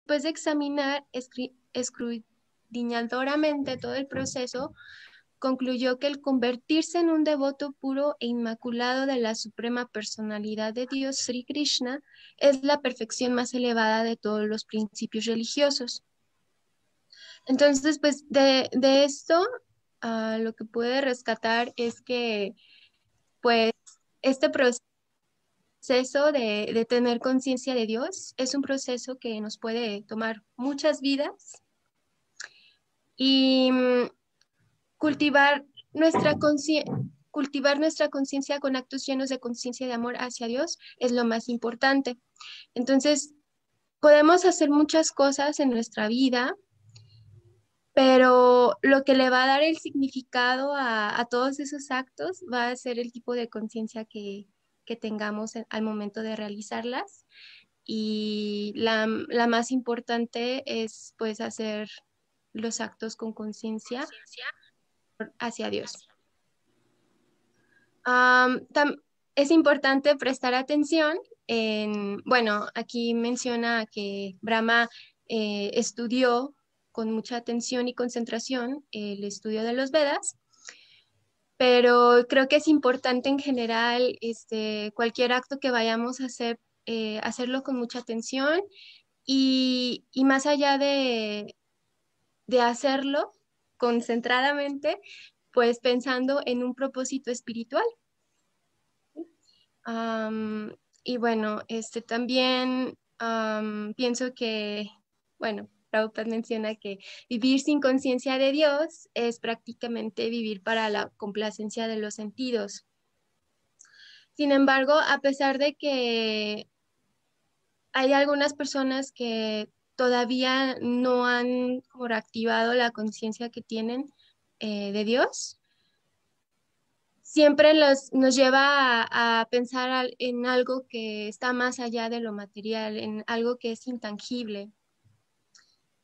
después de examinar escrutinadoramente todo el proceso, concluyó que el convertirse en un devoto puro e inmaculado de la suprema personalidad de Dios, Sri Krishna, es la perfección más elevada de todos los principios religiosos. Entonces, pues de esto, lo que pude rescatar es que, pues, este proceso de tener conciencia de Dios es un proceso que nos puede tomar muchas vidas y cultivar cultivar nuestra conciencia con actos llenos de conciencia de amor hacia Dios es lo más importante. Entonces, podemos hacer muchas cosas en nuestra vida, pero lo que le va a dar el significado a todos esos actos va a ser el tipo de conciencia que tengamos al momento de realizarlas. Y la más importante es pues hacer los actos con conciencia hacia Dios. Es importante prestar atención en, bueno, aquí menciona que Brahma estudió con mucha atención y concentración el estudio de los Vedas, pero creo que es importante en general cualquier acto que vayamos a hacer, hacerlo con mucha atención y más allá de hacerlo concentradamente, pues pensando en un propósito espiritual. Am, y bueno, también pienso que, bueno, Prabhupada menciona que vivir sin conciencia de Dios es prácticamente vivir para la complacencia de los sentidos. Sin embargo, a pesar de que hay algunas personas que todavía no han como reactivado la conciencia que tienen de Dios, siempre nos lleva a pensar en algo que está más allá de lo material, en algo que es intangible.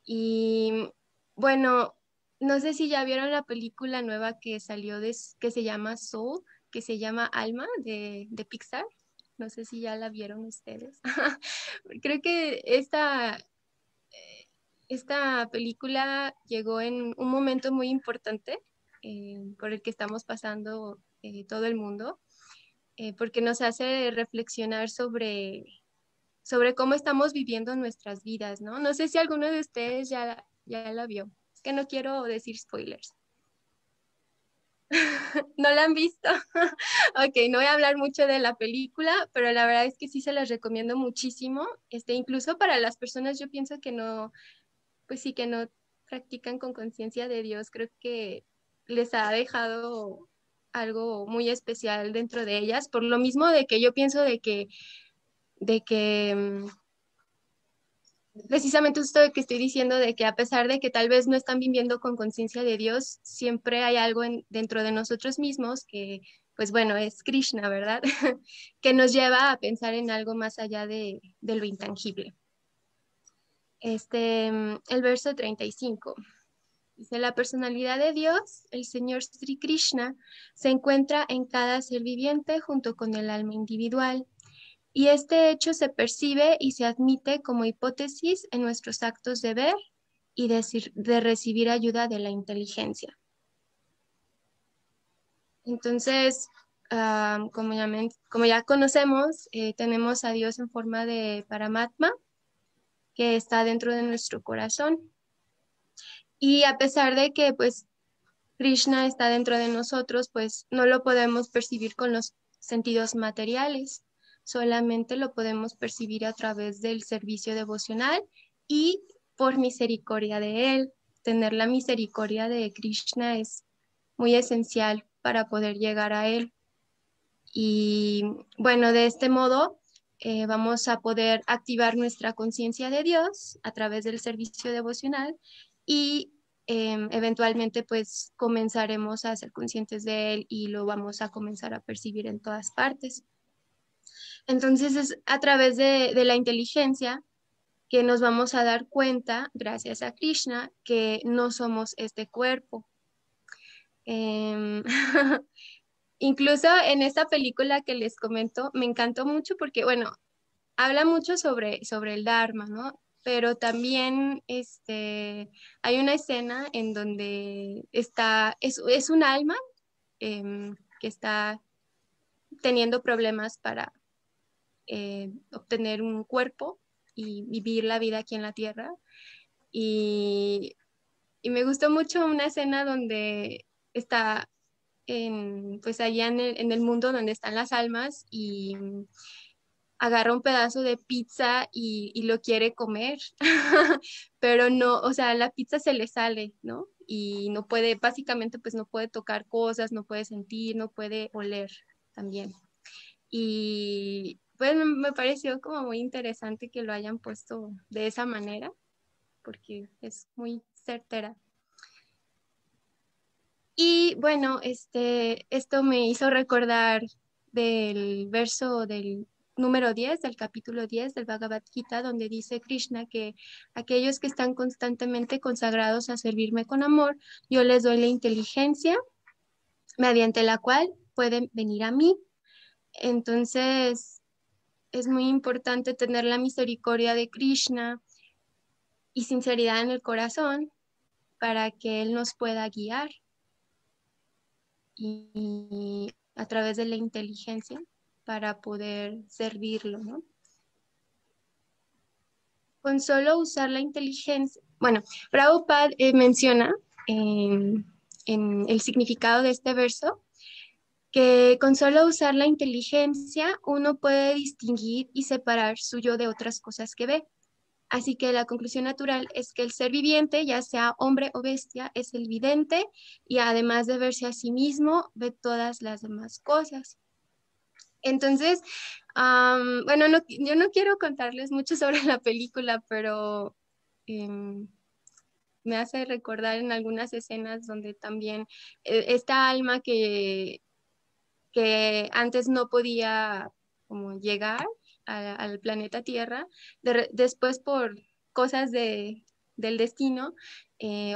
Y bueno, no sé si ya vieron la película nueva que salió que se llama Soul, que se llama Alma de Pixar. No sé si ya la vieron ustedes. Creo que esta película llegó en un momento muy importante por el que estamos pasando todo el mundo porque nos hace reflexionar sobre cómo estamos viviendo nuestras vidas, ¿no? No sé si alguno de ustedes ya la vio. Es que no quiero decir spoilers. ¿No la han visto? Ok, no voy a hablar mucho de la película, pero la verdad es que sí se las recomiendo muchísimo. Incluso para las personas, yo pienso que no, pues sí, que no practican con conciencia de Dios, creo que les ha dejado algo muy especial dentro de ellas, por lo mismo de que yo pienso de que precisamente esto que estoy diciendo, de que a pesar de que tal vez no están viviendo con conciencia de Dios, siempre hay algo dentro de nosotros mismos que, pues bueno, es Krishna, ¿verdad? Que nos lleva a pensar en algo más allá de lo intangible. El verso 35. Dice, la personalidad de Dios, el Señor Sri Krishna, se encuentra en cada ser viviente junto con el alma individual. Y este hecho se percibe y se admite como hipótesis en nuestros actos de ver y de recibir ayuda de la inteligencia. Entonces, como ya conocemos, tenemos a Dios en forma de Paramatma, que está dentro de nuestro corazón. Y a pesar de que, pues, Krishna está dentro de nosotros, pues no lo podemos percibir con los sentidos materiales, solamente lo podemos percibir a través del servicio devocional y por misericordia de Él. Tener la misericordia de Krishna es muy esencial para poder llegar a Él. Y bueno, de este modo vamos a poder activar nuestra conciencia de Dios a través del servicio devocional y eventualmente pues comenzaremos a ser conscientes de Él y lo vamos a comenzar a percibir en todas partes. Entonces es a través de la inteligencia que nos vamos a dar cuenta, gracias a Krishna, que no somos este cuerpo. Em, Incluso en esta película que les comento, me encantó mucho porque, bueno, habla mucho sobre el Dharma, ¿no? pero también hay una escena en donde es un alma que está teniendo problemas para obtener un cuerpo y vivir la vida aquí en la tierra. Y, y me gustó mucho una escena donde está pues allá en el mundo donde están las almas y agarra un pedazo de pizza y lo quiere comer, pero no, o sea, la pizza se le sale, ¿no? Y no puede, básicamente, pues no puede tocar cosas, no puede sentir, no puede oler también. Y pues me pareció como muy interesante que lo hayan puesto de esa manera, porque es muy certera. Y bueno, esto me hizo recordar del verso del número 10 del capítulo 10 del Bhagavad Gita, donde dice Krishna que aquellos que están constantemente consagrados a servirme con amor, yo les doy la inteligencia mediante la cual pueden venir a mí. Entonces, es muy importante tener la misericordia de Krishna y sinceridad en el corazón para que Él nos pueda guiar y a través de la inteligencia para poder servirlo, ¿no? Con solo usar la inteligencia, bueno, Prabhupada menciona en el significado de este verso que con solo usar la inteligencia uno puede distinguir y separar su yo de otras cosas que ve. Así que la conclusión natural es que el ser viviente, ya sea hombre o bestia, es el vidente y además de verse a sí mismo, ve todas las demás cosas. Entonces, bueno, yo no quiero contarles mucho sobre la película, pero em, me hace recordar en algunas escenas donde también esta alma que antes no podía como llegar al planeta Tierra, después por cosas del destino,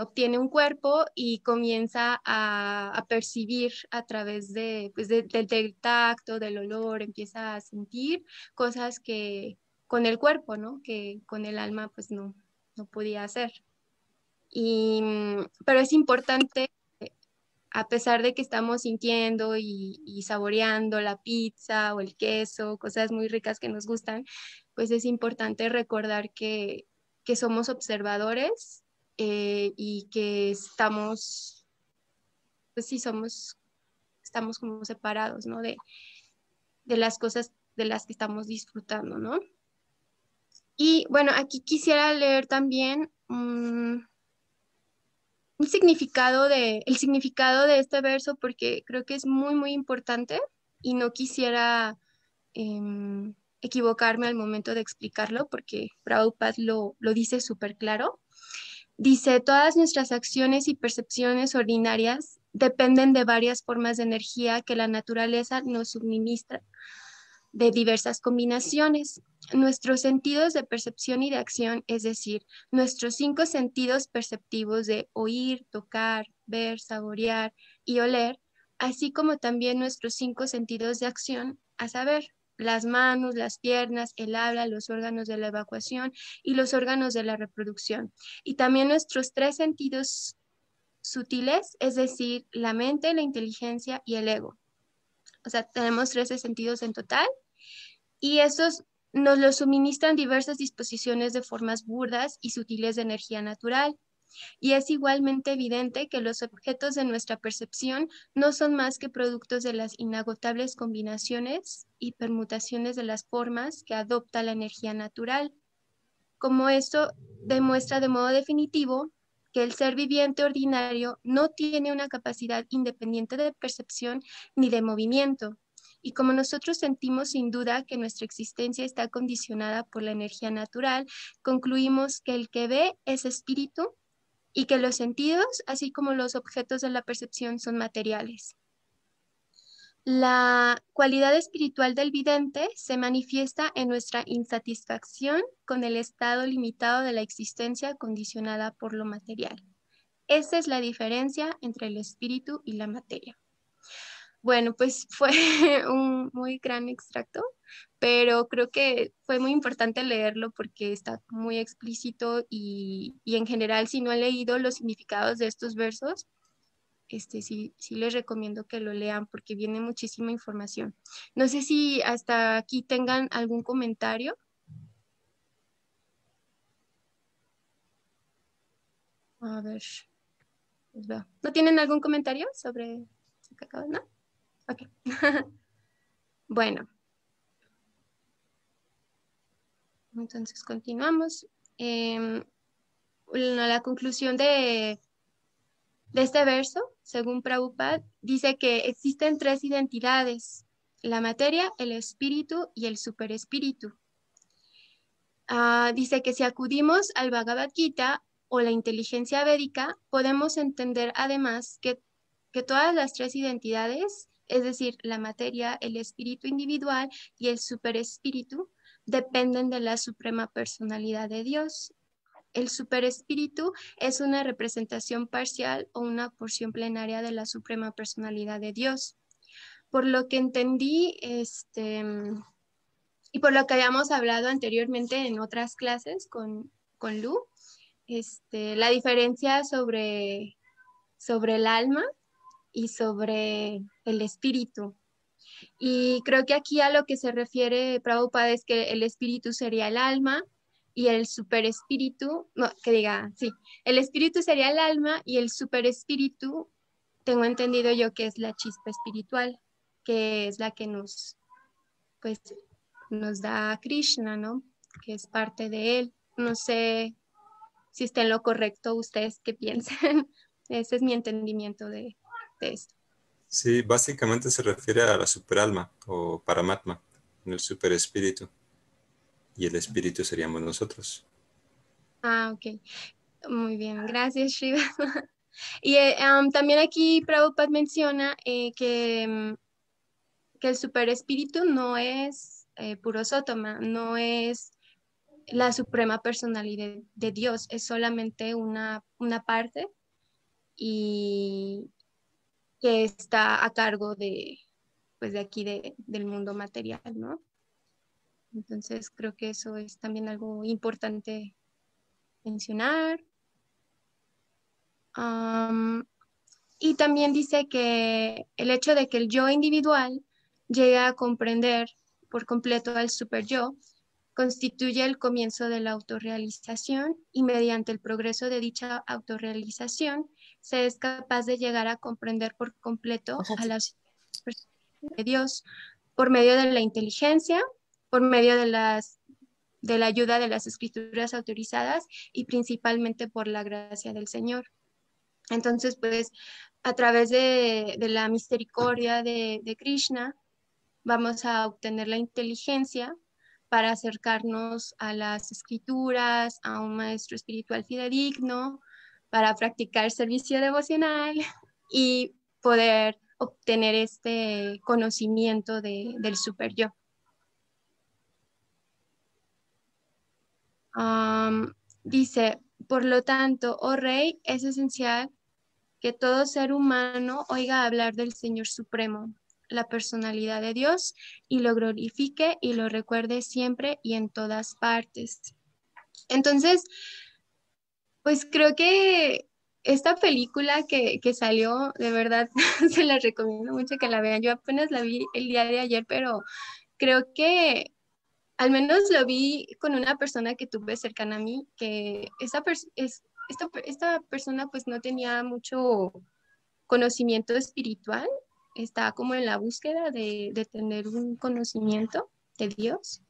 obtiene un cuerpo y comienza a percibir a través pues, del tacto, del olor, empieza a sentir cosas que con el cuerpo, ¿no? Que con el alma pues no podía hacer. Pero es importante a pesar de que estamos sintiendo y saboreando la pizza o el queso, cosas muy ricas que nos gustan, pues es importante recordar que somos observadores y que pues sí, estamos como separados, ¿no? De las cosas de las que estamos disfrutando, ¿no? Y bueno, aquí quisiera leer también el significado de este verso porque creo que es muy, muy importante y no quisiera equivocarme al momento de explicarlo porque Prabhupada lo dice súper claro. Dice, todas nuestras acciones y percepciones ordinarias dependen de varias formas de energía que la naturaleza nos suministra de diversas combinaciones. Nuestros sentidos de percepción y de acción, es decir, nuestros 5 sentidos perceptivos de oír, tocar, ver, saborear y oler, así como también nuestros 5 sentidos de acción, a saber, las manos, las piernas, el habla, los órganos de la evacuación y los órganos de la reproducción. Y también nuestros 3 sentidos sutiles, es decir, la mente, la inteligencia y el ego. O sea, tenemos 13 sentidos en total y esos nos los suministran diversas disposiciones de formas burdas y sutiles de energía natural. Y es igualmente evidente que los objetos de nuestra percepción no son más que productos de las inagotables combinaciones y permutaciones de las formas que adopta la energía natural. Como esto demuestra de modo definitivo que el ser viviente ordinario no tiene una capacidad independiente de percepción ni de movimiento. Y como nosotros sentimos sin duda que nuestra existencia está condicionada por la energía natural, concluimos que el que ve es espíritu y que los sentidos, así como los objetos de la percepción, son materiales. La cualidad espiritual del vidente se manifiesta en nuestra insatisfacción con el estado limitado de la existencia condicionada por lo material. Esa es la diferencia entre el espíritu y la materia. Bueno, pues fue un muy gran extracto, pero creo que fue muy importante leerlo porque está muy explícito y en general, si no han leído los significados de estos versos, sí les recomiendo que lo lean porque viene muchísima información. No sé si hasta aquí tengan algún comentario. A ver, pues veo. ¿No tienen algún comentario sobre lo que acabo? ¿No? Ok. Bueno, entonces continuamos. Em, la conclusión de este verso, según Prabhupada, dice que existen tres identidades: la materia, el espíritu y el superespíritu. Dice que si acudimos al Bhagavad Gita o la inteligencia védica, podemos entender además que todas las tres identidades, es decir, la materia, el espíritu individual y el superespíritu, dependen de la suprema personalidad de Dios. El superespíritu es una representación parcial o una porción plenaria de la suprema personalidad de Dios. Por lo que entendí, y por lo que habíamos hablado anteriormente en otras clases con Lu, la diferencia sobre el alma y sobre el espíritu. Y creo que aquí a lo que se refiere Prabhupada es que el espíritu sería el alma y el superespíritu, no, que diga, sí, el espíritu sería el alma y el superespíritu, tengo entendido yo que es la chispa espiritual, que es la que pues, nos da Krishna, ¿no? Que es parte de él. No sé si está en lo correcto ustedes qué piensan. Ese es mi entendimiento de esto. Sí, básicamente se refiere a la superalma o Paramatma, en el superespíritu, y el espíritu seríamos nosotros. Ok. Muy bien, gracias, Shiva. Y también aquí Prabhupada menciona que el superespíritu no es puro sótoma, no es la suprema personalidad de Dios, es solamente una parte y que está a cargo pues de aquí del mundo material, ¿no? Entonces creo que eso es también algo importante mencionar. Um, y también dice que el hecho de que el yo individual llegue a comprender por completo al super yo constituye el comienzo de la autorrealización y mediante el progreso de dicha autorrealización se es capaz de llegar a comprender por completo a las personas de Dios por medio de la inteligencia, por medio de la ayuda de las escrituras autorizadas y principalmente por la gracia del Señor. Entonces, pues, a través de la misericordia de Krishna, vamos a obtener la inteligencia para acercarnos a las escrituras, a un maestro espiritual fidedigno, para practicar servicio devocional y poder obtener este conocimiento del super yo. Um, Dice, por lo tanto, oh rey, es esencial que todo ser humano oiga hablar del Señor Supremo, la personalidad de Dios, y lo glorifique y lo recuerde siempre y en todas partes. Entonces, pues creo que esta película que salió, de verdad, se la recomiendo mucho que la vean. Yo apenas la vi el día de ayer, pero creo que al menos lo vi con una persona que tuve cercana a mí, que esta persona pues no tenía mucho conocimiento espiritual, está como en la búsqueda de tener un conocimiento de Dios.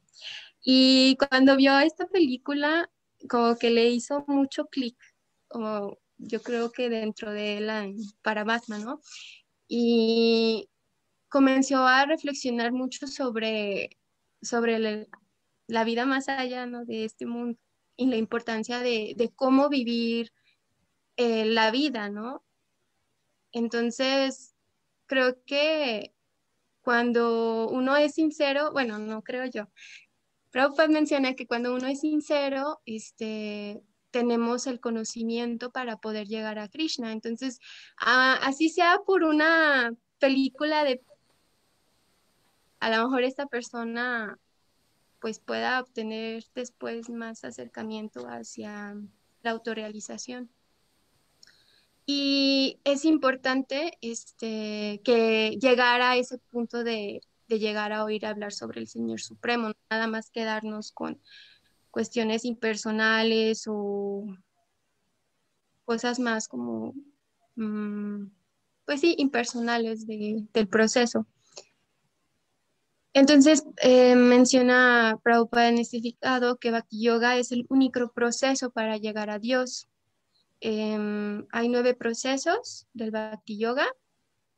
Y cuando vio esta película, como que le hizo mucho clic, como yo creo que dentro de la para Batman, ¿no? Y comenzó a reflexionar mucho sobre la vida más allá, ¿no? De este mundo y la importancia de cómo vivir la vida, ¿no? Entonces, creo que cuando uno es sincero, bueno, no creo yo, Prabhupada menciona que cuando uno es sincero, tenemos el conocimiento para poder llegar a Krishna. Entonces, así sea por película de a lo mejor esta persona pues pueda obtener después más acercamiento hacia la autorrealización. Y es importante que llegar a ese punto de llegar a oír hablar sobre el Señor Supremo, no nada más quedarnos con cuestiones impersonales o cosas más como, mm, pues sí, impersonales del proceso. Entonces, menciona Prabhupada en este dictado que Bhakti Yoga es el único proceso para llegar a Dios. Hay 9 procesos del Bhakti Yoga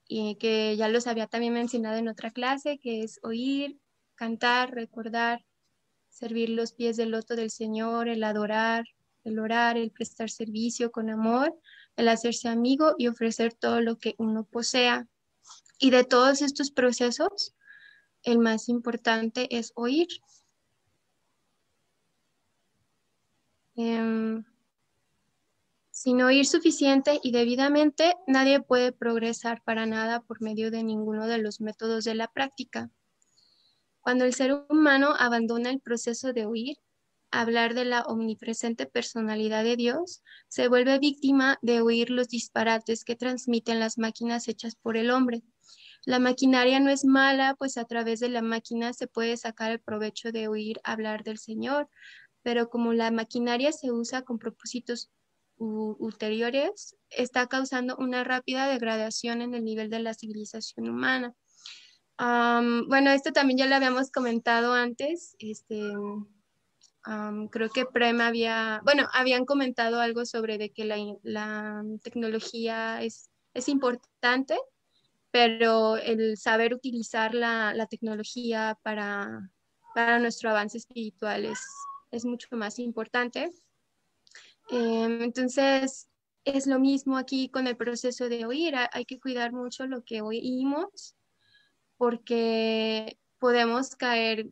y que ya los había también mencionado en otra clase, que es oír, cantar, recordar, servir los pies del loto del Señor, el adorar, el orar, el prestar servicio con amor, el hacerse amigo y ofrecer todo lo que uno posea. Y de todos estos procesos, el más importante es oír. Em, Sin oír suficiente y debidamente, nadie puede progresar para nada por medio de ninguno de los métodos de la práctica. Cuando el ser humano abandona el proceso de oír, hablar de la omnipresente personalidad de Dios, se vuelve víctima de oír los disparates que transmiten las máquinas hechas por el hombre. La maquinaria no es mala, pues a través de la máquina se puede sacar el provecho de oír hablar del Señor, pero como la maquinaria se usa con propósitos ulteriores, está causando una rápida degradación en el nivel de la civilización humana. Bueno, esto también ya lo habíamos comentado antes. Creo que Prem habían comentado algo sobre de que la tecnología es importante, pero el saber utilizar la tecnología para nuestro avance espiritual es mucho más importante. Entonces, es lo mismo aquí con el proceso de oír. Hay que cuidar mucho lo que oímos porque podemos caer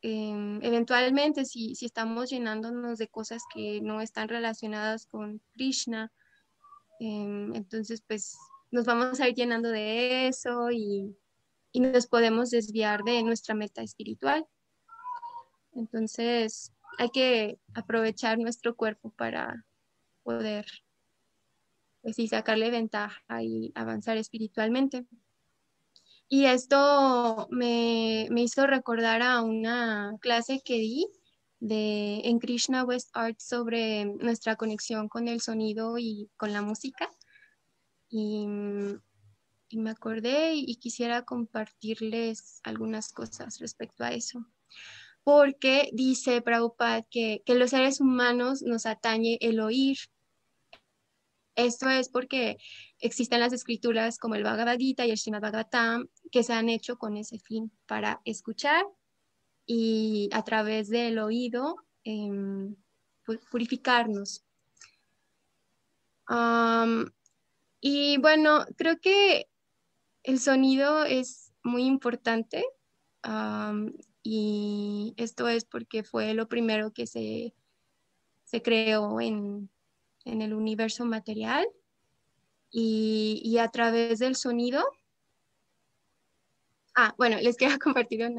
eventualmente si estamos llenándonos de cosas que no están relacionadas con Krishna, entonces pues nos vamos a ir llenando de eso y nos podemos desviar de nuestra meta espiritual. Entonces hay que aprovechar nuestro cuerpo para poder pues sí, sacarle ventaja y avanzar espiritualmente. Y esto me hizo recordar a una clase que di en Krishna West Art sobre nuestra conexión con el sonido y con la música. Y, y me acordé y quisiera compartirles algunas cosas respecto a eso. Porque dice Prabhupada que los seres humanos nos atañe el oír. Esto es porque existen las escrituras como el Bhagavad Gita y el Srimad Bhagavatam que se han hecho con ese fin, para escuchar y a través del oído purificarnos. Y bueno, creo que el sonido es muy importante y esto es porque fue lo primero que se creó en el universo material. Y a través del sonido, bueno, les quiero compartir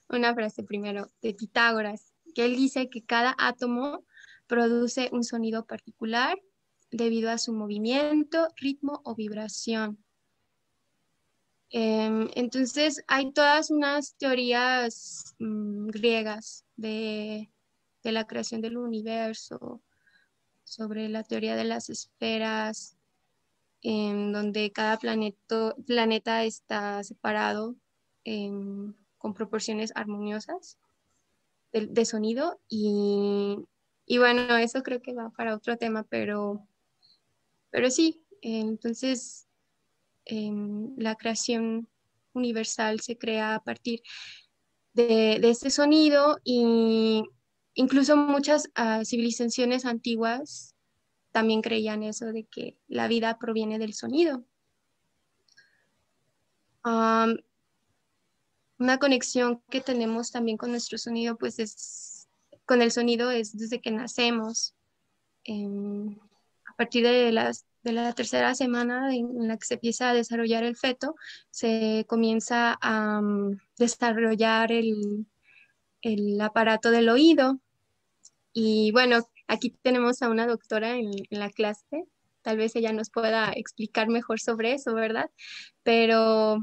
una frase primero de Pitágoras, que él dice que cada átomo produce un sonido particular debido a su movimiento, ritmo o vibración. Entonces, hay todas unas teorías griegas de la creación del universo, sobre la teoría de las esferas, en donde cada planeta está separado con proporciones armoniosas de sonido y bueno, eso creo que va para otro tema, pero sí, entonces la creación universal se crea a partir de este sonido y incluso muchas civilizaciones antiguas también creían eso de que la vida proviene del sonido. Um, una conexión que tenemos también con nuestro sonido, pues con el sonido es desde que nacemos. A partir de la tercera semana en la que se empieza a desarrollar el feto, se comienza a desarrollar el aparato del oído. Y bueno, aquí tenemos a una doctora en la clase. Tal vez ella nos pueda explicar mejor sobre eso, ¿verdad? Pero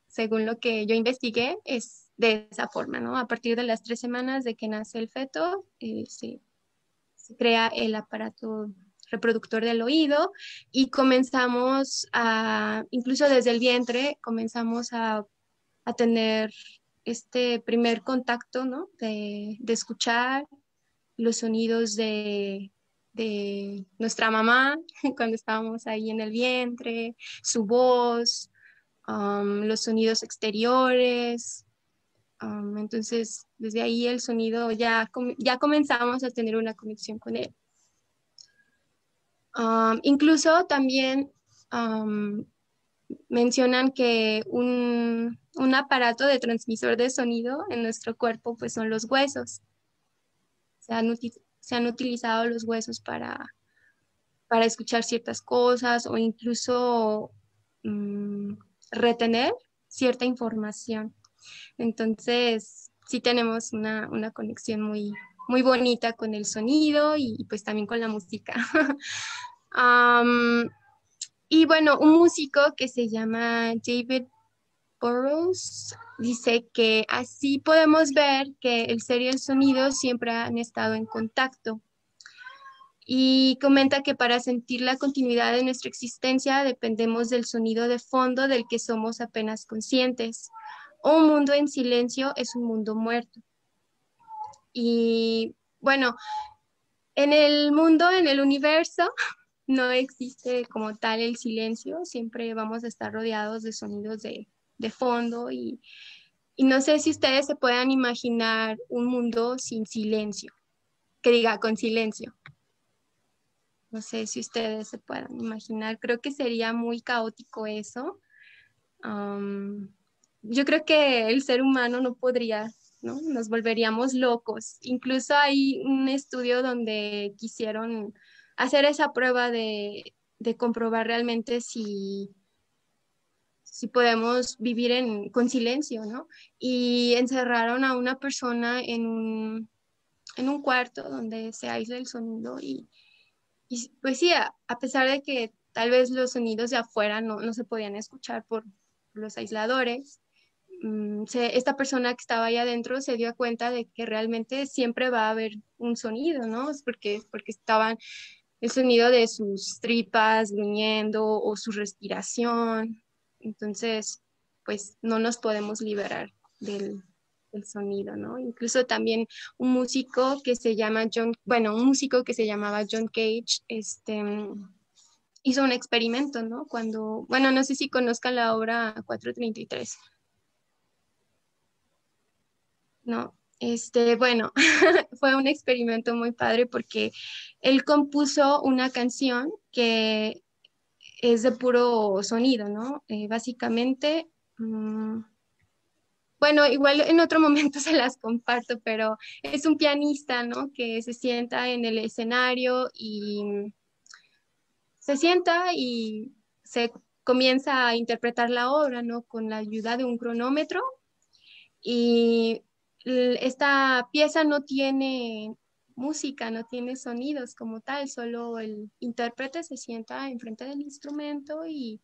según lo que yo investigué, es de esa forma, ¿no? A partir de las 3 semanas de que nace el feto, se crea el aparato reproductor del oído y comenzamos incluso desde el vientre, comenzamos a tener este primer contacto, ¿no? De escuchar los sonidos de nuestra mamá cuando estábamos ahí en el vientre, su voz, los sonidos exteriores. Entonces, desde ahí el sonido ya comenzamos a tener una conexión con él. Incluso también mencionan que un aparato de transmisor de sonido en nuestro cuerpo pues son los huesos. Se han utilizado los huesos para escuchar ciertas cosas o incluso retener cierta información. Entonces, sí tenemos una conexión muy bonita con el sonido y pues también con la música. Um, y bueno, un músico que se llama David Burrows dice que así podemos ver que el ser y el sonido siempre han estado en contacto. Y comenta que para sentir la continuidad de nuestra existencia dependemos del sonido de fondo del que somos apenas conscientes. Un mundo en silencio es un mundo muerto. Y bueno, en el mundo, en el universo, no existe como tal el silencio, siempre vamos a estar rodeados de sonidos de fondo y no sé si ustedes se puedan imaginar un mundo sin silencio, que diga con silencio. No sé si ustedes se puedan imaginar, creo que sería muy caótico eso. Um, yo creo que el ser humano no podría, ¿no? Nos volveríamos locos. Incluso hay un estudio donde quisieron hacer esa prueba de comprobar realmente si podemos vivir con silencio, ¿no? Y encerraron a una persona en un cuarto donde se aísla el sonido y pues sí, a pesar de que tal vez los sonidos de afuera no se podían escuchar por los aisladores, esta persona que estaba ahí adentro se dio cuenta de que realmente siempre va a haber un sonido, ¿no? Es porque estaban el sonido de sus tripas gruñendo o su respiración. Entonces, pues no nos podemos liberar del sonido, ¿no? Incluso también un músico que se llama un músico que se llamaba John Cage, hizo un experimento, ¿no? Bueno, no sé si conozcan la obra 433. No, bueno, fue un experimento muy padre porque él compuso una canción que es de puro sonido, ¿no? Básicamente, bueno, igual en otro momento se las comparto, pero es un pianista, ¿no? Que se sienta en el escenario y se sienta y se comienza a interpretar la obra, ¿no? Con la ayuda de un cronómetro y esta pieza no tiene música, no tiene sonidos como tal, solo el intérprete se sienta enfrente del instrumento y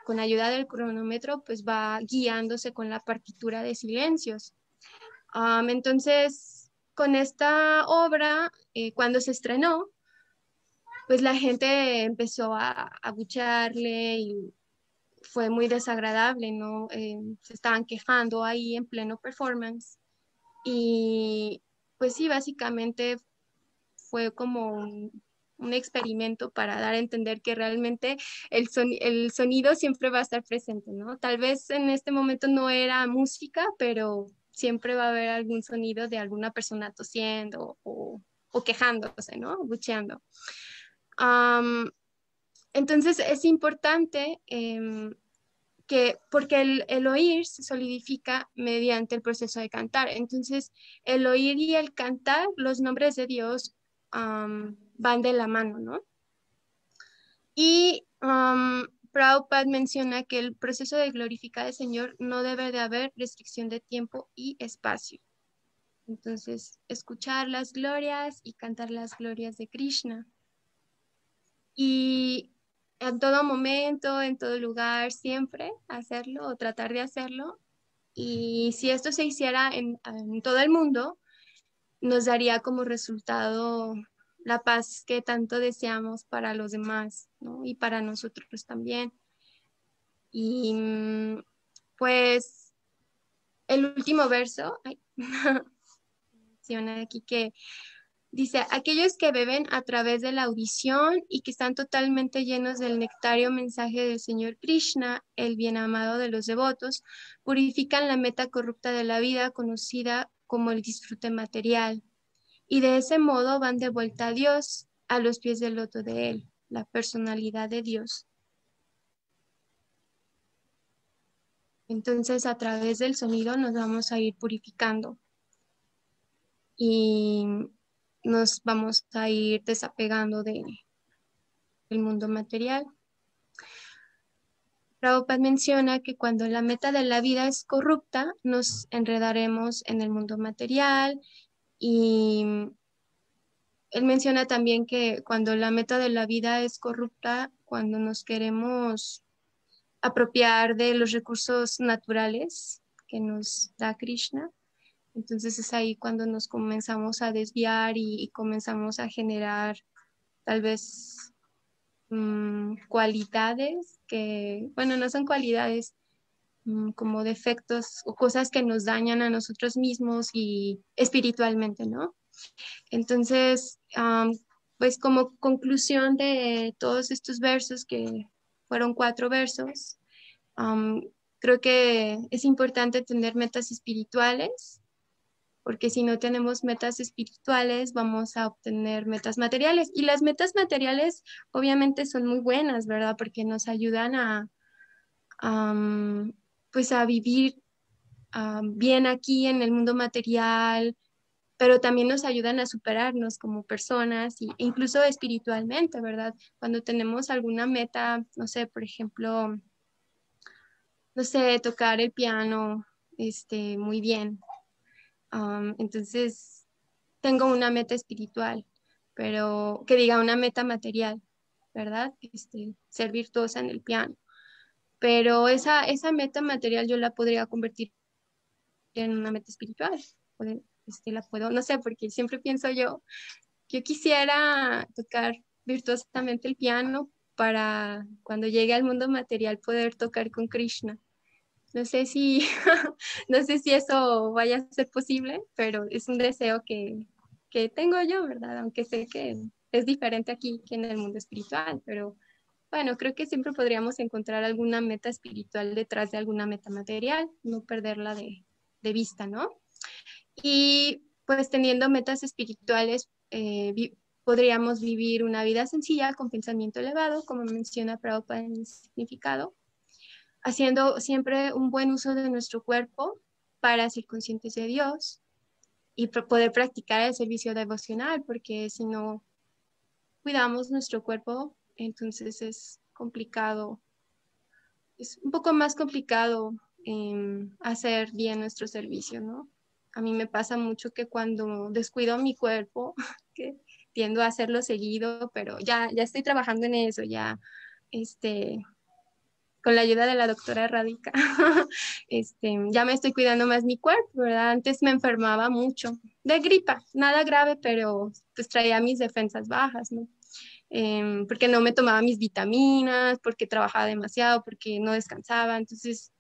con ayuda del cronómetro pues va guiándose con la partitura de silencios. Entonces, con esta obra, cuando se estrenó, pues la gente empezó a abuchearle y fue muy desagradable, ¿no? Se estaban quejando ahí en pleno performance. Y pues sí, básicamente fue como un experimento para dar a entender que realmente el sonido siempre va a estar presente, ¿no? Tal vez en este momento no era música, pero siempre va a haber algún sonido de alguna persona tosiendo o quejándose, ¿no? Bucheando. Entonces es importante porque el oír se solidifica mediante el proceso de cantar. Entonces, el oír y el cantar, los nombres de Dios van de la mano, ¿no? Y Prabhupada menciona que el proceso de glorificar al Señor no debe de haber restricción de tiempo y espacio. Entonces, escuchar las glorias y cantar las glorias de Krishna. Y en todo momento, en todo lugar, siempre hacerlo o tratar de hacerlo. Y si esto se hiciera en todo el mundo, nos daría como resultado la paz que tanto deseamos para los demás, ¿no? Y para nosotros también. Y pues el último verso, ay, menciona aquí que dice, aquellos que beben a través de la audición y que están totalmente llenos del nectario mensaje del Señor Krishna, el bien amado de los devotos, purifican la meta corrupta de la vida conocida como el disfrute material. Y de ese modo van de vuelta a Dios, a los pies del loto de Él, la personalidad de Dios. Entonces, a través del sonido nos vamos a ir purificando y nos vamos a ir desapegando del mundo material. Prabhupada menciona que cuando la meta de la vida es corrupta, nos enredaremos en el mundo material y él menciona también que cuando la meta de la vida es corrupta, cuando nos queremos apropiar de los recursos naturales que nos da Krishna, entonces es ahí cuando nos comenzamos a desviar y comenzamos a generar tal vez cualidades que, bueno, no son cualidades, como defectos o cosas que nos dañan a nosotros mismos y espiritualmente, ¿no? Entonces, pues como conclusión de todos estos versos, que fueron 4 versos, creo que es importante tener metas espirituales, porque si no tenemos metas espirituales, vamos a obtener metas materiales. Y las metas materiales obviamente son muy buenas, ¿verdad? Porque nos ayudan a, pues a vivir bien aquí en el mundo material, pero también nos ayudan a superarnos como personas e incluso espiritualmente, ¿verdad? Cuando tenemos alguna meta, no sé, por ejemplo, no sé, tocar el piano, muy bien. Entonces, tengo una meta espiritual, pero que diga una meta material, ¿verdad? Ser virtuosa en el piano. Pero esa meta material yo la podría convertir en una meta espiritual. La puedo, no sé, porque siempre pienso yo quisiera tocar virtuosamente el piano para cuando llegue al mundo material poder tocar con Krishna. No sé si, no sé si eso vaya a ser posible, pero es un deseo que tengo yo, ¿verdad? Aunque sé que es diferente aquí que en el mundo espiritual, pero bueno, creo que siempre podríamos encontrar alguna meta espiritual detrás de alguna meta material, no perderla de vista, ¿no? Y pues teniendo metas espirituales, podríamos vivir una vida sencilla con pensamiento elevado, como menciona Prabhupada en el significado, haciendo siempre un buen uso de nuestro cuerpo para ser conscientes de Dios y poder practicar el servicio devocional, porque si no cuidamos nuestro cuerpo, entonces es complicado, es un poco más complicado hacer bien nuestro servicio, ¿no? A mí me pasa mucho que cuando descuido mi cuerpo, que tiendo a hacerlo seguido, pero ya estoy trabajando en eso, ya, con la ayuda de la doctora Radica, ya me estoy cuidando más mi cuerpo, ¿verdad? Antes me enfermaba mucho de gripa, nada grave, pero pues traía mis defensas bajas, ¿no? Porque no me tomaba mis vitaminas, porque trabajaba demasiado, porque no descansaba. Entonces,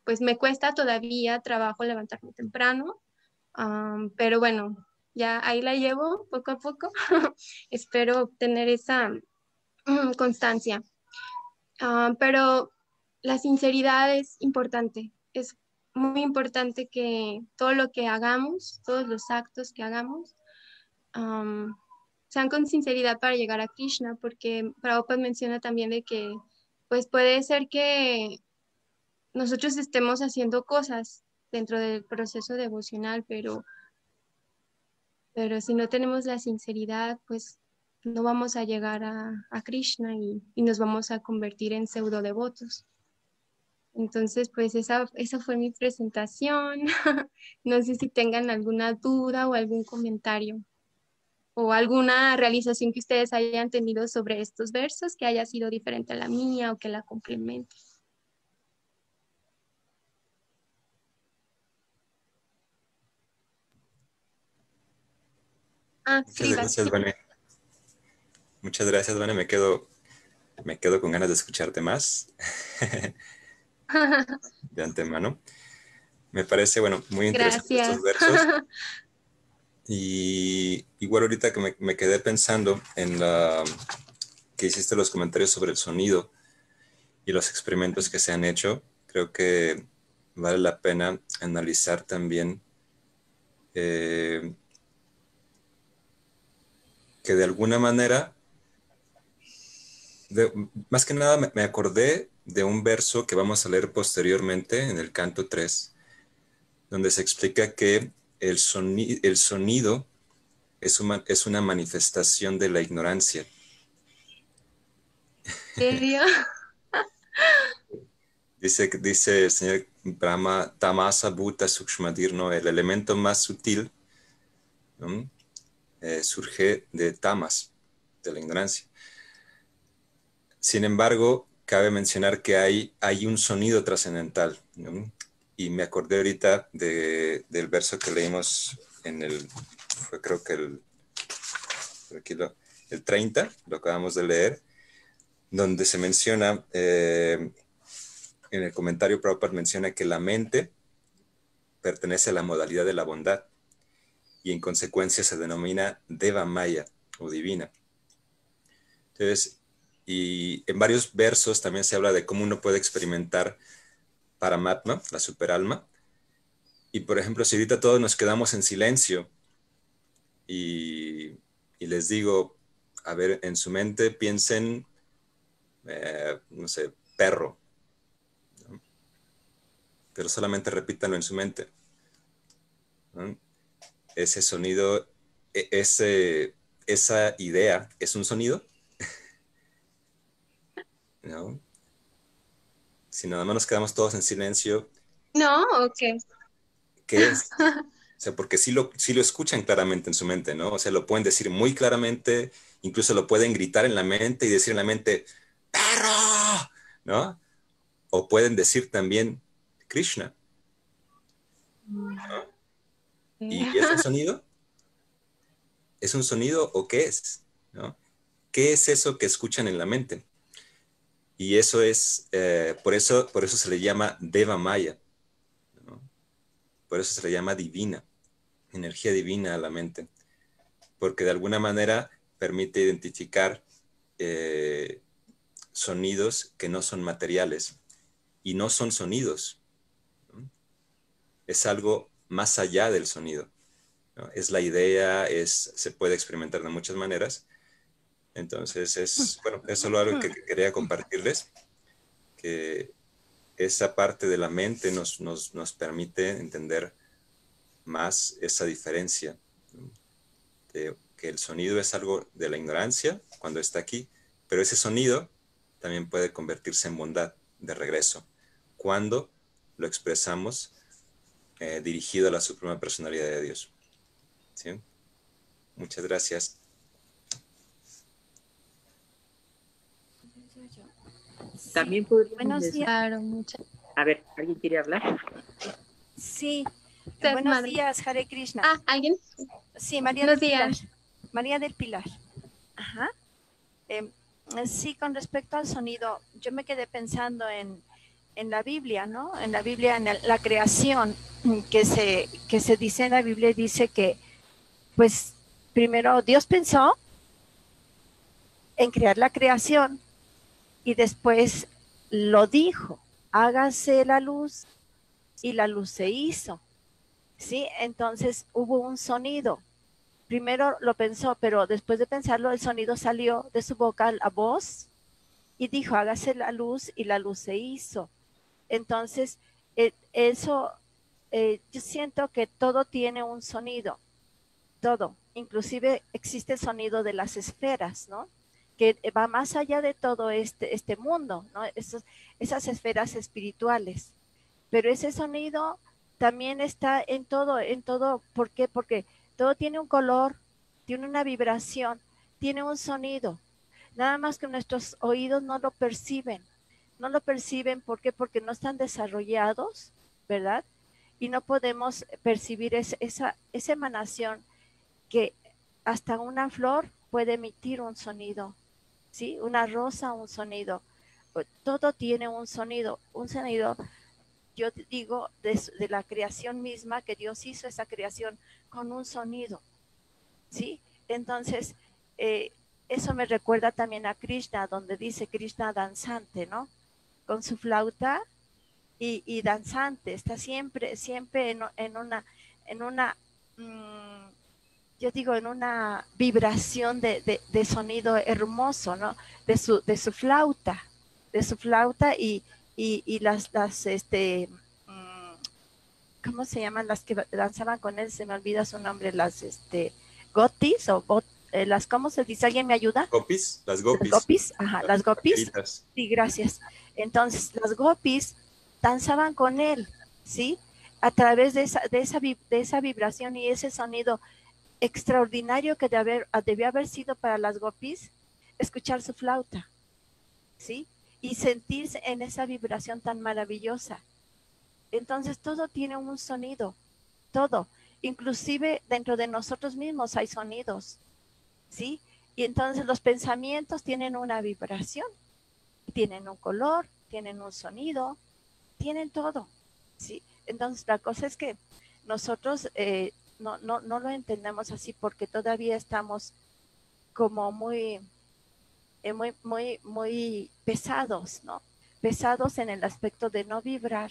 pues me cuesta todavía trabajo levantarme temprano, pero bueno, ya ahí la llevo poco a poco. Espero tener esa constancia. Pero la sinceridad es importante. Es muy importante que todo lo que hagamos, todos los actos que hagamos, sean con sinceridad para llegar a Krishna, porque Prabhupada menciona también de que pues puede ser que nosotros estemos haciendo cosas dentro del proceso devocional, pero si no tenemos la sinceridad, pues no vamos a llegar a Krishna y nos vamos a convertir en pseudo devotos. Entonces, pues esa fue mi presentación. No sé si tengan alguna duda o algún comentario o alguna realización que ustedes hayan tenido sobre estos versos que haya sido diferente a la mía o que la complemente. Ah, Muchas Kriva, gracias, sí. Vane. Muchas gracias, Vane. Me quedo con ganas de escucharte más de antemano. Me parece, bueno, muy interesante estos Gracias. versos. Y igual ahorita que me quedé pensando en que hiciste los comentarios sobre el sonido y los experimentos que se han hecho, creo que vale la pena analizar también que de alguna manera, más que nada me acordé de un verso que vamos a leer posteriormente en el canto 3, donde se explica que el sonido es una manifestación de la ignorancia. ¿En serio? Dice el señor Brahma, Tamasa Bhuta Sukshmadir, ¿no? El elemento más sutil, ¿no? Surge de tamas, de la ignorancia. Sin embargo, cabe mencionar que hay un sonido trascendental, ¿no? Y me acordé ahorita del verso que leímos fue creo que aquí el 30, lo acabamos de leer, donde se menciona, en el comentario Prabhupada menciona que la mente pertenece a la modalidad de la bondad y en consecuencia se denomina Deva Maya o divina. Entonces, y en varios versos también se habla de cómo uno puede experimentar Paramatma, la superalma. Y por ejemplo, si ahorita todos nos quedamos en silencio y, y les digo, a ver, en su mente piensen, no sé, perro, ¿no? Pero solamente repítanlo en su mente, ¿no? Ese sonido, esa idea es un sonido, ¿no? Si nada más nos quedamos todos en silencio, No, ok. ¿qué es? O sea, porque sí lo escuchan claramente en su mente, ¿no? O sea, lo pueden decir muy claramente, incluso lo pueden gritar en la mente y decir en la mente, ¡perro! ¿No? O pueden decir también Krishna, ¿no? ¿Y es un sonido? ¿Es un sonido o qué es? ¿No? ¿Qué es eso que escuchan en la mente? Y eso es, por eso se le llama Deva Maya, ¿no? Por eso se le llama divina, energía divina a la mente, porque de alguna manera permite identificar eh, sonidos que no son materiales y no son sonidos, ¿no? Es algo más allá del sonido, ¿no? Es la idea, se puede experimentar de muchas maneras. Entonces bueno, es solo algo que quería compartirles, que esa parte de la mente nos permite entender más esa diferencia, ¿no? De que el sonido es algo de la ignorancia cuando está aquí, pero ese sonido también puede convertirse en bondad de regreso cuando lo expresamos dirigido a la suprema personalidad de Dios. ¿Sí? Muchas gracias. También podríamos Buenos decir, días. Claro, muchas a ver, ¿alguien quiere hablar? Sí, gracias, buenos madre. días, Hare Krishna. Ah, ¿alguien? Sí, María Buenos del Pilar. días. María del Pilar. Ajá. Sí, con respecto al sonido, yo me quedé pensando en la Biblia, ¿no? En la Biblia, en la creación, que se dice en la Biblia, dice que, pues, primero Dios pensó en crear la creación y después lo dijo, hágase la luz y la luz se hizo. ¿Sí? Entonces hubo un sonido. Primero lo pensó, pero después de pensarlo, el sonido salió de su boca, la voz, y dijo, hágase la luz, y la luz se hizo. Entonces, eso, yo siento que todo tiene un sonido. todo. Inclusive existe el sonido de las esferas, ¿no? Que va más allá de todo este mundo, ¿no? Esas esferas espirituales. Pero ese sonido también está en todo. ¿Por qué? Porque todo tiene un color, tiene una vibración, tiene un sonido. Nada más que nuestros oídos no lo perciben. No lo perciben, ¿por qué? Porque no están desarrollados, ¿verdad? Y no podemos percibir esa emanación que hasta una flor puede emitir un sonido, ¿sí? Una rosa, un sonido. Todo tiene un sonido, yo digo, de la creación misma, que Dios hizo esa creación con un sonido, ¿sí? Entonces, eso me recuerda también a Krishna, donde dice Krishna danzante, ¿no? Con su flauta y danzante, está siempre en una yo digo, en una vibración de sonido hermoso, ¿no? De su flauta y ¿cómo se llaman las que danzaban con él? Se me olvida su nombre, las, gotis ¿cómo se dice? ¿Alguien me ayuda? ¿Gopis? Las Las gopis. gopis, ajá, las gopis. Vaqueritas. Sí, gracias. Entonces, las gopis danzaban con él, ¿sí? A través de esa vibración y ese sonido extraordinario que debió haber sido para las gopis, escuchar su flauta, ¿sí? Y sentirse en esa vibración tan maravillosa. Entonces, todo tiene un sonido, todo. Inclusive dentro de nosotros mismos hay sonidos, ¿sí? Y entonces los pensamientos tienen una vibración, tienen un color, tienen un sonido, tienen todo, ¿sí? Entonces la cosa es que nosotros no lo entendemos así porque todavía estamos como muy pesados, ¿no? Pesados en el aspecto de no vibrar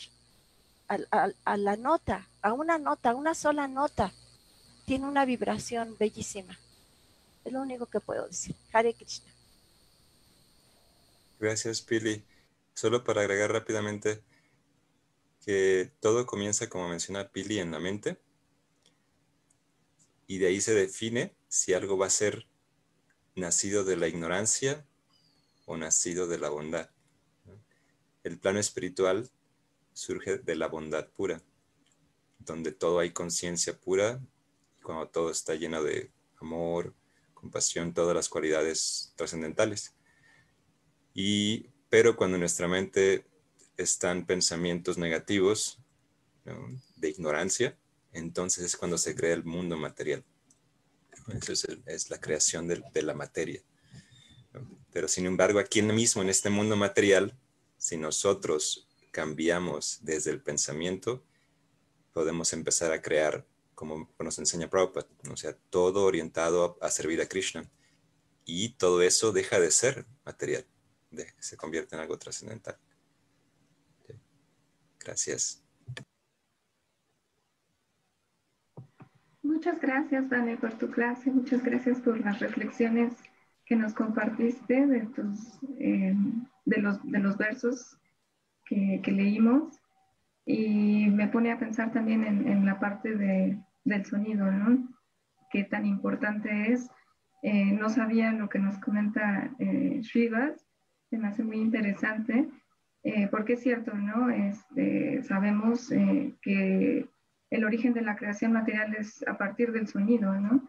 a la nota, a una sola nota. Tiene una vibración bellísima. Es lo único que puedo decir. Hare Krishna. Gracias, Pili. Solo para agregar rápidamente que todo comienza, como menciona Pili, en la mente, y de ahí se define si algo va a ser nacido de la ignorancia o nacido de la bondad. El plano espiritual surge de la bondad pura, donde todo hay conciencia pura, cuando todo está lleno de amor, compasión, todas las cualidades trascendentales. Pero cuando en nuestra mente están pensamientos negativos, ¿no?, de ignorancia, entonces es cuando se crea el mundo material. Eso es la creación de la materia. Pero sin embargo, aquí mismo en este mundo material, si nosotros cambiamos desde el pensamiento, podemos empezar a crear, como nos enseña Prabhupada, o sea, todo orientado a servir a Krishna. Y todo eso deja de ser material, se convierte en algo trascendental. Gracias. Muchas gracias, Vane, por tu clase. Muchas gracias por las reflexiones que nos compartiste de los versos que leímos. Y me pone a pensar también en la parte del sonido, ¿no? Qué tan importante es. No sabía lo que nos comenta Srivas, se me hace muy interesante, porque es cierto, ¿no? Sabemos que el origen de la creación material es a partir del sonido, ¿no?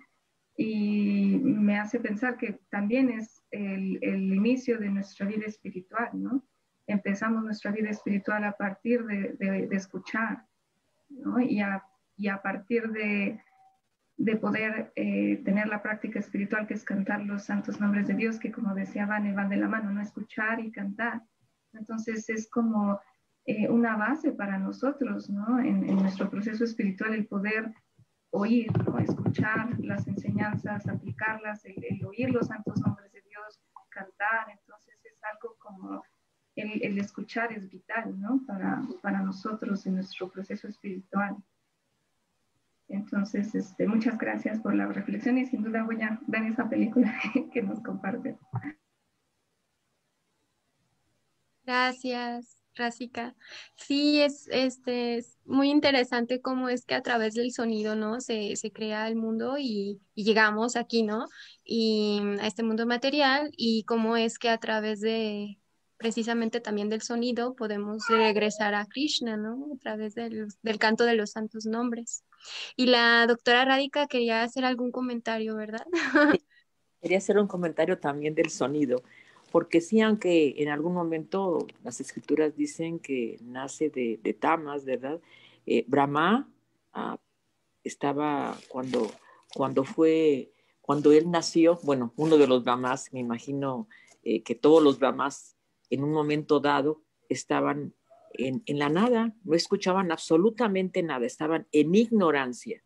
Y me hace pensar que también es el inicio de nuestra vida espiritual, ¿no? Empezamos nuestra vida espiritual a partir de escuchar, ¿no? Y a partir de poder tener la práctica espiritual que es cantar los santos nombres de Dios, que como decía Vane, van de la mano, ¿no? Escuchar y cantar. Entonces es como una base para nosotros, ¿no? En nuestro proceso espiritual, el poder oír, ¿no? Escuchar las enseñanzas, aplicarlas, el oír los santos nombres de Dios, cantar. Entonces es algo como el escuchar es vital, ¿no? Para nosotros en nuestro proceso espiritual. Entonces, muchas gracias por la reflexión y sin duda voy a ver esa película que nos comparte. Gracias. Rasica. Sí, es muy interesante cómo es que a través del sonido, ¿no? Se crea el mundo y llegamos aquí, ¿no? Y a este mundo material y cómo es que a través de precisamente también del sonido podemos regresar a Krishna, ¿no? A través del canto de los santos nombres. Y la doctora Radhika quería hacer algún comentario, ¿verdad? Quería hacer un comentario también del sonido, porque sí, aunque en algún momento las escrituras dicen que nace de Tamas, ¿verdad? Brahma ah, estaba cuando él nació, bueno, uno de los Brahmas, me imagino que todos los Brahmas en un momento dado estaban en la nada, no escuchaban absolutamente nada, estaban en ignorancia.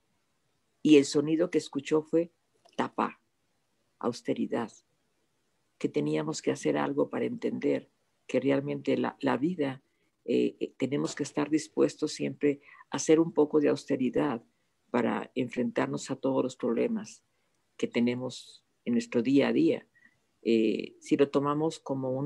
Y el sonido que escuchó fue tapa, austeridad, que teníamos que hacer algo para entender que realmente la vida tenemos que estar dispuestos siempre a hacer un poco de austeridad para enfrentarnos a todos los problemas que tenemos en nuestro día a día. Si lo tomamos como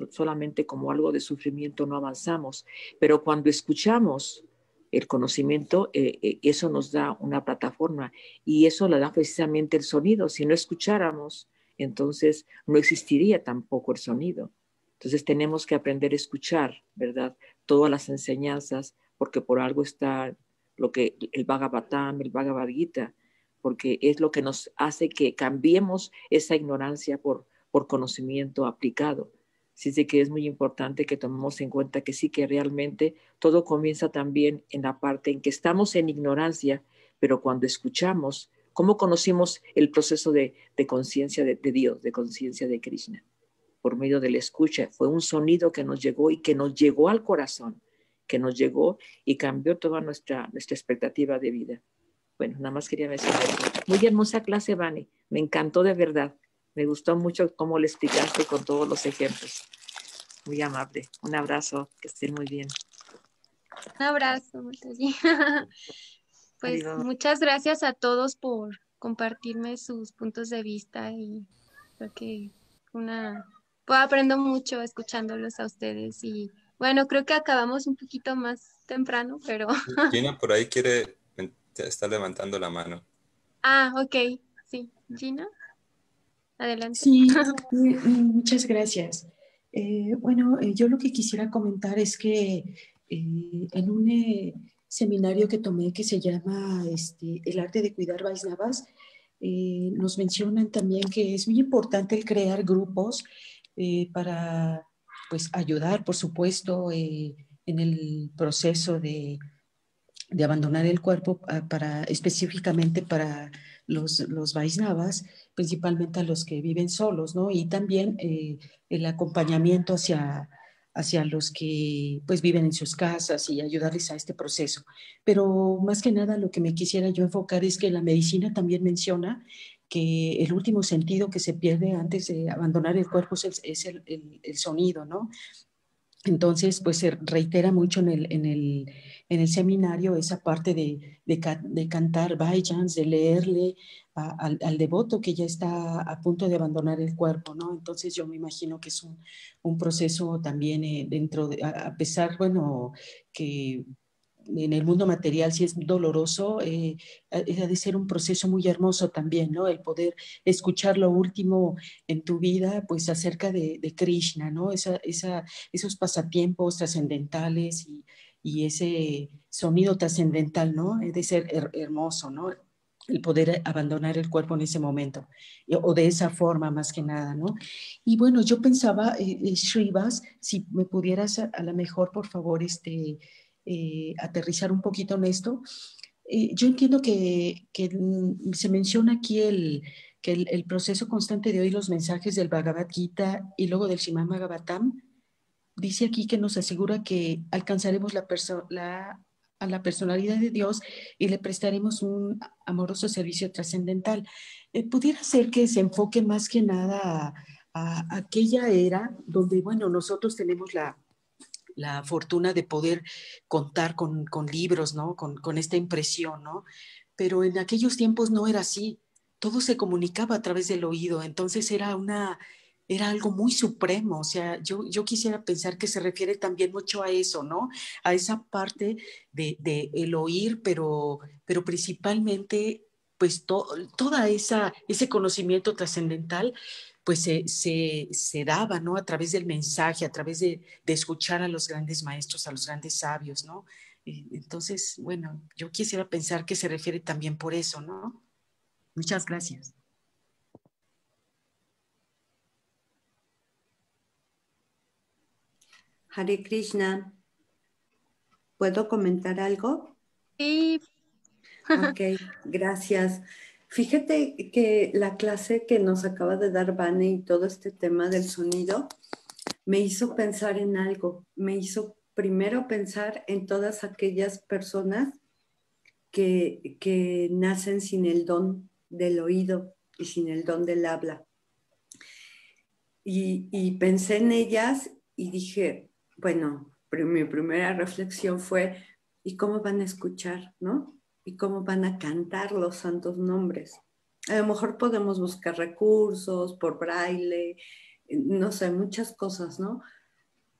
solamente como algo de sufrimiento, no avanzamos, pero cuando escuchamos el conocimiento, eso nos da una plataforma y eso la da precisamente el sonido. Si no escucháramos, entonces no existiría tampoco el sonido. Entonces tenemos que aprender a escuchar, ¿verdad? Todas las enseñanzas, porque por algo está lo que el Bhagavatam, el Bhagavad Gita, porque es lo que nos hace que cambiemos esa ignorancia por conocimiento aplicado. Así de que es muy importante que tomemos en cuenta que sí, que realmente todo comienza también en la parte en que estamos en ignorancia, pero cuando escuchamos, ¿cómo conocimos el proceso de conciencia de Dios, de conciencia de Krishna? Por medio de la escucha. Fue un sonido que nos llegó y que nos llegó al corazón, que nos llegó y cambió toda nuestra expectativa de vida. Bueno, nada más quería mencionar eso. Muy hermosa clase, Vane. Me encantó de verdad. Me gustó mucho cómo le explicaste con todos los ejemplos. Muy amable. Un abrazo. Que estén muy bien. Un abrazo, Martí. Pues muchas gracias a todos por compartirme sus puntos de vista y creo que pues aprendo mucho escuchándolos a ustedes y bueno, creo que acabamos un poquito más temprano, pero... Gina por ahí está levantando la mano. Ah, ok, sí. Gina, adelante. Sí, muchas gracias. Bueno, yo lo que quisiera comentar es que en un seminario que tomé que se llama El arte de cuidar Vaisnavas, nos mencionan también que es muy importante el crear grupos para pues, ayudar, por supuesto, en el proceso de abandonar el cuerpo específicamente para los Vaisnavas, principalmente a los que viven solos, ¿no? Y también el acompañamiento hacia los que pues viven en sus casas y ayudarles a este proceso. Pero más que nada lo que me quisiera yo enfocar es que la medicina también menciona que el último sentido que se pierde antes de abandonar el cuerpo es el sonido, ¿no? Entonces, pues se reitera mucho en el seminario esa parte de cantar bhajans, de leerle al devoto que ya está a punto de abandonar el cuerpo, ¿no? Entonces yo me imagino que es un proceso también dentro de, a pesar, bueno, que en el mundo material sí es doloroso, ha de ser un proceso muy hermoso también, ¿no? El poder escuchar lo último en tu vida, pues acerca de Krishna, ¿no? Esos pasatiempos trascendentales y ese sonido trascendental, ¿no? Ha de ser hermoso, ¿no? El poder abandonar el cuerpo en ese momento, o de esa forma más que nada, ¿no? Y bueno, yo pensaba, Shrivas, si me pudieras a lo mejor, por favor, aterrizar un poquito en esto. Yo entiendo que se menciona aquí que el proceso constante de oír los mensajes del Bhagavad Gita y luego del Srimad Bhagavatam, dice aquí que nos asegura que alcanzaremos a la personalidad de Dios y le prestaremos un amoroso servicio trascendental. Pudiera ser que se enfoque más que nada a aquella era donde, bueno, nosotros tenemos la fortuna de poder contar con libros, ¿no? Con esta impresión, ¿no? Pero en aquellos tiempos no era así. Todo se comunicaba a través del oído. Entonces era era algo muy supremo. O sea, yo quisiera pensar que se refiere también mucho a eso, ¿no? A esa parte de el oír, pero principalmente, pues toda ese conocimiento trascendental, pues se daba, ¿no? A través del mensaje, a través de escuchar a los grandes maestros, a los grandes sabios, ¿no? Entonces, bueno, yo quisiera pensar que se refiere también por eso, ¿no? Muchas gracias. Hare Krishna, ¿puedo comentar algo? Sí. Ok, gracias. Fíjate que la clase que nos acaba de dar Vane y todo este tema del sonido me hizo pensar en algo. Me hizo primero pensar en todas aquellas personas que nacen sin el don del oído y sin el don del habla. Y pensé en ellas y dije, bueno, mi primera reflexión fue, ¿y cómo van a escuchar, no? ¿Y cómo van a cantar los santos nombres? A lo mejor podemos buscar recursos por braille, no sé, muchas cosas, ¿no?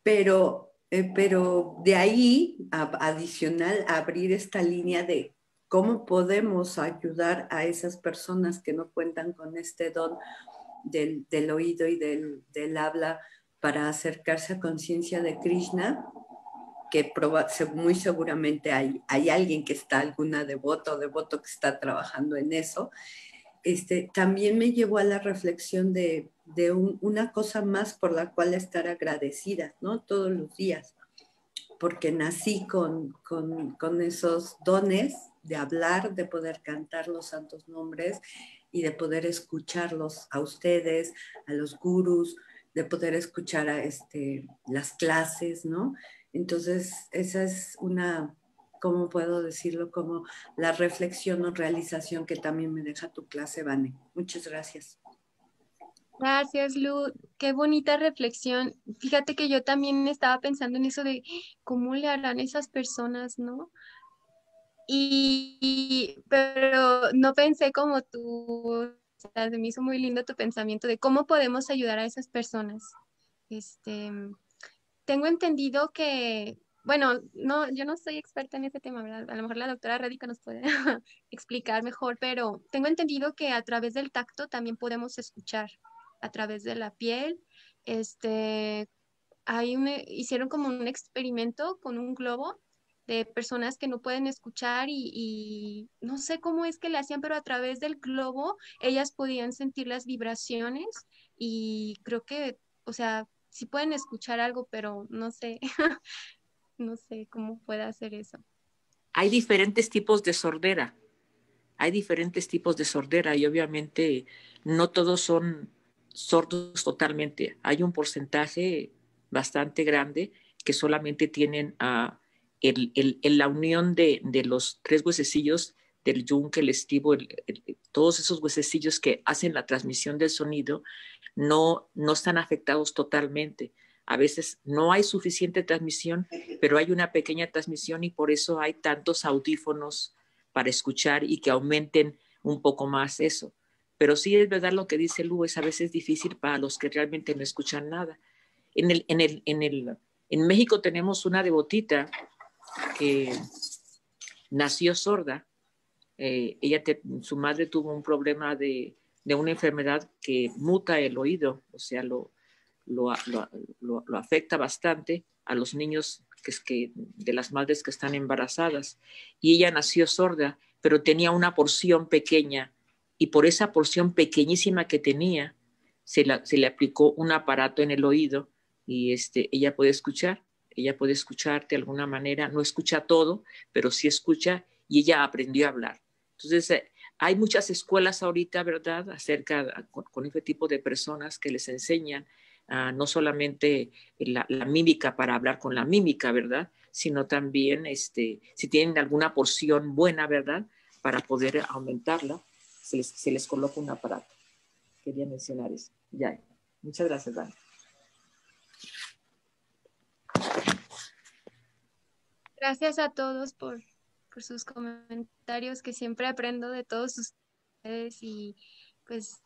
Pero de ahí, adicional, abrir esta línea de cómo podemos ayudar a esas personas que no cuentan con este don del oído y del habla para acercarse a conciencia de Krishna, que muy seguramente hay alguien que está, alguna devota o devoto que está trabajando en eso. También me llevó a la reflexión de una cosa más por la cual estar agradecida, ¿no? Todos los días, porque nací con esos dones de hablar, de poder cantar los santos nombres y de poder escucharlos a ustedes, a los gurús, de poder escuchar a las clases, ¿no? Entonces, esa es una, ¿cómo puedo decirlo? Como la reflexión o realización que también me deja tu clase, Vane. Muchas gracias. Gracias, Lu. Qué bonita reflexión. Fíjate que yo también estaba pensando en eso de cómo le harán esas personas, ¿no? Pero no pensé como tú. O sea, se me hizo muy lindo tu pensamiento de cómo podemos ayudar a esas personas. Este, tengo entendido que, bueno, no, yo no soy experta en ese tema, ¿verdad? A lo mejor la doctora Radica nos puede explicar mejor, pero tengo entendido que a través del tacto también podemos escuchar, a través de la piel. Este, hicieron como un experimento con un globo de personas que no pueden escuchar y no sé cómo es que le hacían, pero a través del globo ellas podían sentir las vibraciones y creo que, o sea, sí pueden escuchar algo, pero no sé, no sé cómo puede hacer eso. Hay diferentes tipos de sordera. Hay diferentes tipos de sordera y obviamente no todos son sordos totalmente. Hay un porcentaje bastante grande que solamente tienen la unión de los tres huesecillos del yunque, el estivo, todos esos huesecillos que hacen la transmisión del sonido no están afectados totalmente. A veces no hay suficiente transmisión, pero hay una pequeña transmisión y por eso hay tantos audífonos para escuchar y que aumenten un poco más eso. Pero sí es verdad lo que dice Lu, es a veces difícil para los que realmente no escuchan nada. En México tenemos una devotita que nació sorda. Su madre tuvo un problema de una enfermedad que muta el oído, o sea, lo afecta bastante a los niños de las madres que están embarazadas. Y ella nació sorda, pero tenía una porción pequeña y por esa porción pequeñísima que tenía se le aplicó un aparato en el oído y ella puede escuchar de alguna manera, no escucha todo, pero sí escucha y ella aprendió a hablar. Entonces, hay muchas escuelas ahorita, ¿verdad?, con este tipo de personas que les enseñan no solamente la mímica para hablar con la mímica, ¿verdad?, sino también si tienen alguna porción buena, ¿verdad?, para poder aumentarla, se les coloca un aparato. Quería mencionar eso. Ya. Muchas gracias, Dani. Gracias a todos por sus comentarios, que siempre aprendo de todos ustedes y pues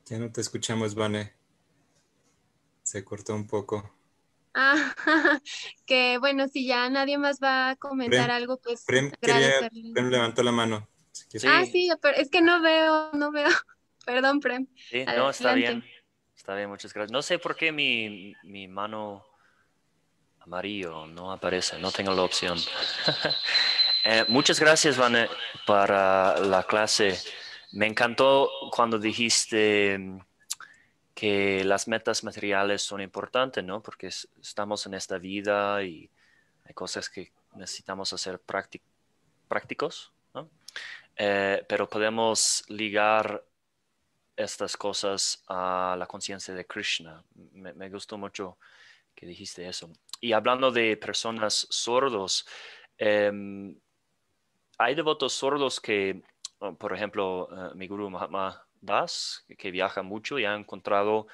Ya no te escuchamos, Vane. Se cortó un poco. Ah, que bueno, si ya nadie más va a comentar Prem, algo, pues Prem agradecerle. Prem levantó la mano. Si quieres. Sí, pero es que no veo. Perdón, Prem. Sí, no, está Adelante. bien. Está bien, muchas gracias. No sé por qué mi mano amarillo no aparece, no tengo la opción. Muchas gracias, Vane, para la clase. Me encantó cuando dijiste que las metas materiales son importantes, ¿no? Porque estamos en esta vida y hay cosas que necesitamos hacer prácticos, ¿no? Pero podemos ligar estas cosas a la conciencia de Krishna. Me gustó mucho que dijiste eso. Y hablando de personas sordos, hay devotos sordos que, por ejemplo, mi gurú Mahatma Das, que viaja mucho y ha encontrado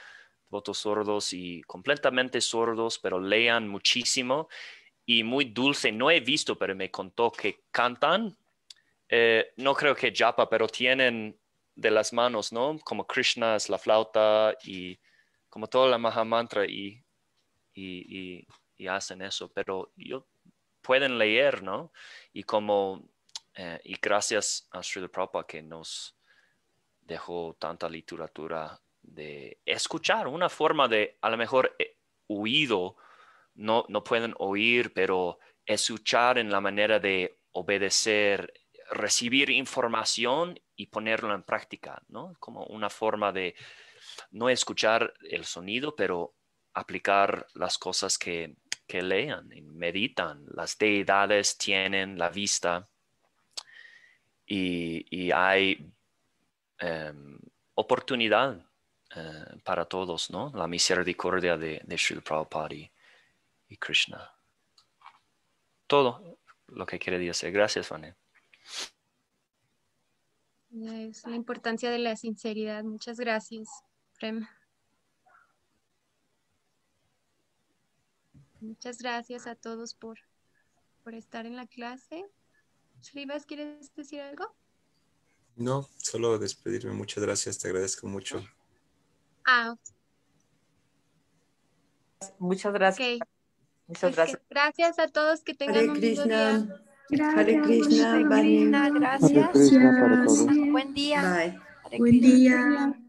devotos sordos y completamente sordos, pero lean muchísimo y muy dulce. No he visto, pero me contó que cantan. No creo que japa, pero tienen de las manos, ¿no? Como Krishna es la flauta y como toda la Mahamantra y hacen eso, pero pueden leer, ¿no? Y y gracias a Srila Prabhupada que nos dejó tanta literatura de escuchar, una forma de, a lo mejor, oído, no pueden oír, pero escuchar en la manera de obedecer, recibir información y ponerlo en práctica, ¿no? Como una forma de no escuchar el sonido, pero aplicar las cosas que lean y meditan. Las deidades tienen la vista y hay oportunidad para todos, ¿no? La misericordia de Srila Prabhupada y Krishna. Todo lo que quería decir. Gracias, Vane. Es la importancia de la sinceridad. Muchas gracias, Prem. Muchas gracias a todos por estar en la clase. Shrivas, ¿quieres decir algo? No, solo despedirme. Muchas gracias, te agradezco mucho. Muchas gracias. Ok. Muchas Pues gracias. gracias a todos, que tengan Hare un lindo día. Krishna. Gracias. Hare Krishna, Vani. Gracias. Hare Krishna para todos. Buen día. Bye. Hare Buen Krishna. día.